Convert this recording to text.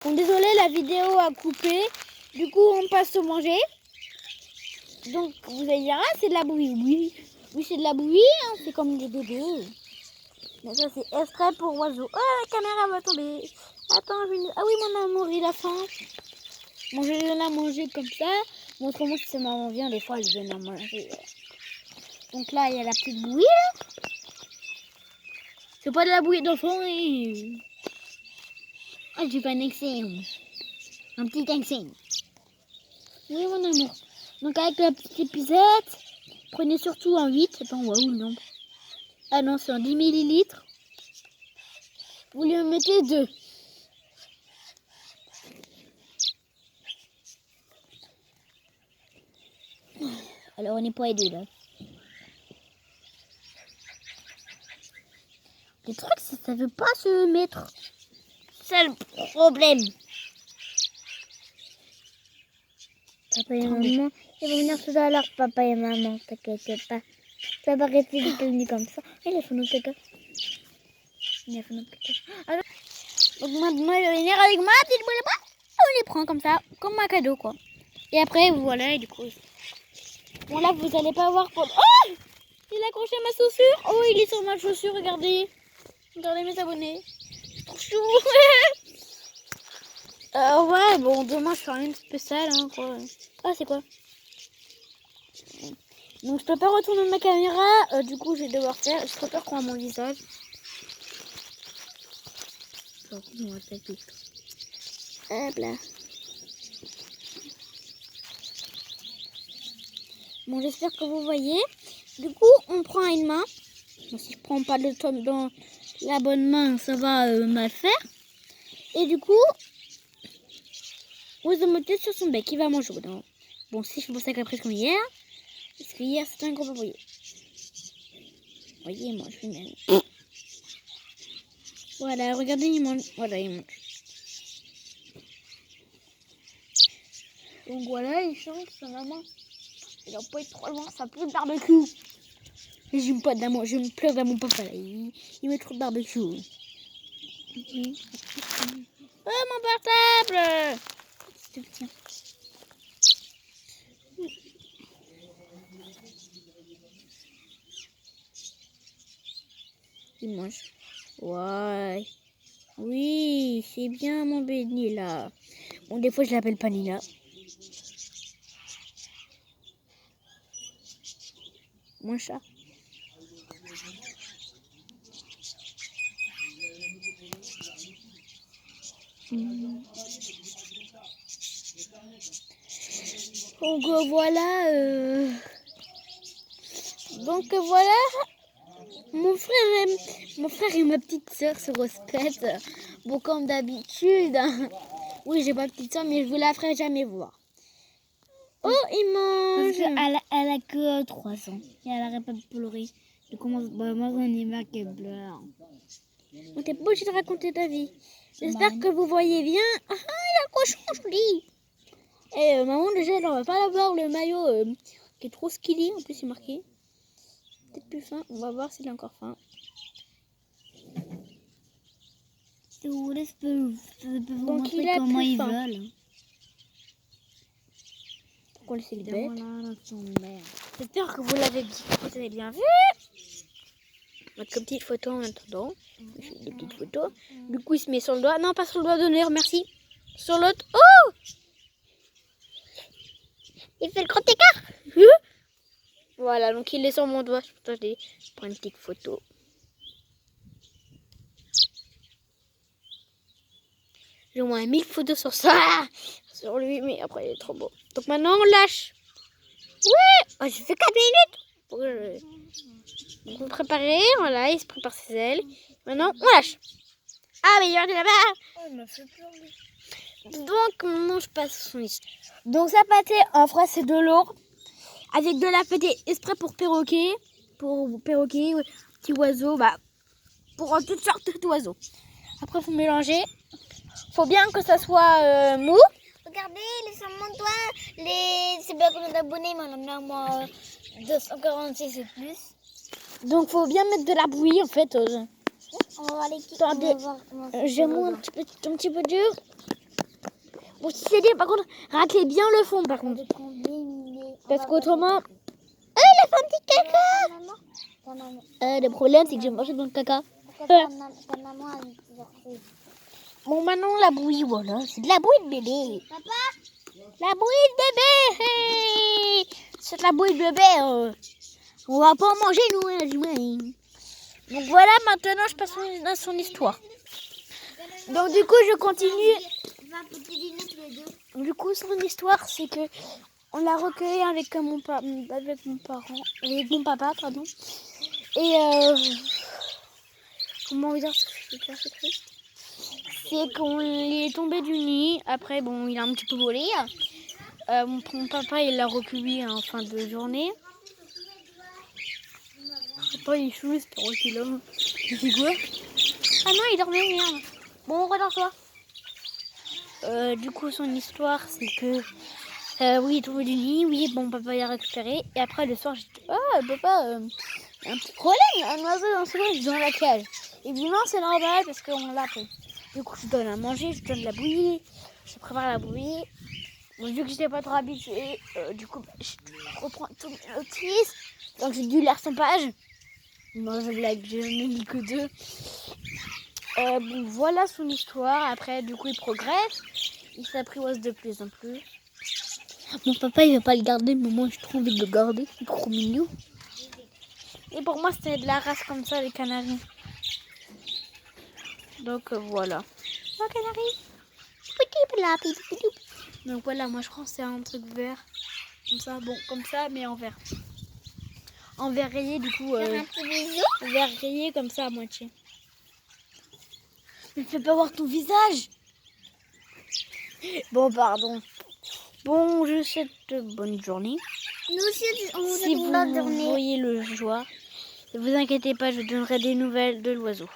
Bon, désolé, la vidéo a coupé. Du coup, on passe au manger. Donc, vous allez dire, ah, c'est de la bouillie. Oui, oui c'est de la bouillie, hein, c'est comme des bébés. Mais ça, c'est extrait pour oiseaux. Oh, la caméra va tomber. Attends, ah oui, mon amour, il a faim. Bon, je lui donne à manger comme ça. Bon, autrement, si sa maman vient, des fois, elle donne à manger. Donc là, il y a la petite bouillie. C'est pas de la bouillie d'enfant. Et... ah, j'ai pas un excès. Un petit excès. Oui, mon amour. Donc, avec la petite épisode, prenez surtout en 8. Attends, ouais, ou non. Ah non, c'est en 10 millilitres. Vous lui en mettez 2. Alors, on n'est pas aidé là. Le truc, c'est que ça veut pas se mettre. C'est le problème. Papa et maman, ils vont venir tout à l'heure, papa et maman, t'inquiète pas. Ça va rester détenu comme ça. Et les phonos pécas. Alors, donc maintenant, il va venir avec ma petite boule de bois. On les prend comme ça, comme un cadeau quoi. Et après, voilà, et du coup. Bon, là, vous allez pas voir pour. Oh! Il a accroché ma chaussure. Oh, il est sur ma chaussure, regardez. Regardez mes abonnés. C'est trop chou. Ouais, bon, demain, je ferai une spéciale, hein, quoi. Ah, c'est quoi? Donc, je peux pas retourner ma caméra. Du coup, je vais devoir faire. Je préfère qu'on voit mon visage. Hop là. Bon, j'espère que vous voyez. Du coup, on prend à une main. Bon, si je prends pas le tome dans la bonne main, ça va mal faire. Et du coup, vous mettez sur son bec. Il va manger dedans. Bon, si je fais ça caprice comme hier, parce que hier c'était un gros papoyer. Voyez, moi je même. Voilà, regardez, il mange. Voilà, il mange. Donc voilà, il chante sa maman. Il doit pas être trop loin, ça pue le barbecue. Et j'aime pas d'amour, je me pleure dans mon papa là. Il met trop de barbecue. Oh, mon portable! Tiens. Il mange. Ouais. Oui, c'est bien mon béni là. Bon, des fois je l'appelle pas Nina. Mon chat. Donc voilà. Donc voilà. Mon frère et ma petite soeur se respectent. Bon, comme d'habitude. Oui, j'ai pas de petite soeur, mais je vous la ferai jamais voir. Oh, il mange. Elle a que 3 ans. Et elle arrête pas de pleurer. Elle commence, bah, moi j'en ai marre qu'elle pleure. On t'es pas obligé de raconter ta vie. J'espère que vous voyez bien. Ah, il a un cochon joli. Et maman, déjà, elle va pas avoir le maillot qui est trop skilly. En plus, c'est marqué. Peut-être plus fin. On va voir s'il est encore fin. Si vous voulez, je peux vous Donc, montrer il a comment plus ils faim. veulent. On laisse les bêtes. Voilà, son mère. J'espère que vous avez bien vu. Mettre comme petite photo en attendant. Je fais des petites photos. Du coup, il se met sur le doigt. Non, pas sur le doigt d'honneur, merci. Sur l'autre. Oh! Il fait le grand écart. Voilà, donc il est sur mon doigt. Je prends une petite photo. J'ai au moins 1000 photos sur ça. Sur lui, mais après, il est trop beau. Donc maintenant, on lâche. Oui! Oh, j'ai fait 4 minutes. Donc, vous préparez. Voilà, il se prépare ses ailes. Maintenant, on lâche. Ah, mais il y en a là-bas. Oh, il m'a fait pleurer. Donc, maintenant, je passe son histoire. Donc, ça pâté en français de l'eau. Avec de la pâté exprès pour perroquet. Pour perroquet, petit oiseau. Bah, pour toutes sortes d'oiseaux. Après, il faut mélanger. Faut bien que ça soit mou. Regardez, les sur mon doigt, c'est bien qu'on a d'abonnés, mais on en a moins 246 et plus. Donc, faut bien mettre de la bouillie en fait. On va voir les Attendez, j'ai un petit peu dur. Bon, si c'est dit, par contre, raclez bien le fond, par contre. Parce qu'autrement... il a fait un petit caca. Le problème, c'est que j'ai mangé dans le caca. Ta maman a une petite. Bon, maintenant, la bouillie, voilà. C'est de la bouillie de bébé. Papa, La bouillie de bébé. C'est de la bouillie de bébé. On va pas en manger, nous, hein, j'imagine. Donc voilà, maintenant, je passe à son histoire. Donc du coup, je continue. Du coup, son histoire, c'est que on l'a recueilli avec mon papa, pardon. Et comment dire, c'est triste. C'est qu'on est tombé du nid. Après, bon, il a un petit peu volé. Mon papa, il l'a recueilli en fin de journée. Après, il est chou, c'est pas qu'il a. Il fait quoi? Ah non, il dormait, merde. Bon, redors-toi. Du coup, son histoire, c'est que oui, il est tombé du nid, oui, bon, papa l'a récupéré. Et après, le soir, j'ai dit, papa, un petit problème, un oiseau dans la cage. Il dit, non, c'est normal parce qu'on l'a pris. Du coup, je donne à manger, je donne la bouillie, je prépare la bouillie. Bon, vu que je n'étais pas trop habituée, du coup, je reprends tout mes notices. Donc, j'ai dû lire 100 pages. Non, je blague, j'ai jamais lu que 2. Bon, voilà son histoire. Après, du coup, il progresse. Il s'apprivoise de plus en plus. Mon papa, il veut pas le garder, mais moi, j'ai trop envie de le garder. C'est trop mignon. Et pour moi, c'était de la race comme ça, les canaris. Donc, voilà. Oh, canari. Donc, voilà, moi, je pense que c'est un truc vert. Comme ça, bon, comme ça, mais en vert. En vert rayé, du coup. un petit bisou. Vert rayé, comme ça, à moitié. Mais fais pas voir ton visage. Bon, pardon. Bon, je vous souhaite bonne journée. Nous aussi, on vous Si souhaite vous une bonne journée. voyez le joie, ne vous inquiétez pas, je donnerai des nouvelles de l'oiseau.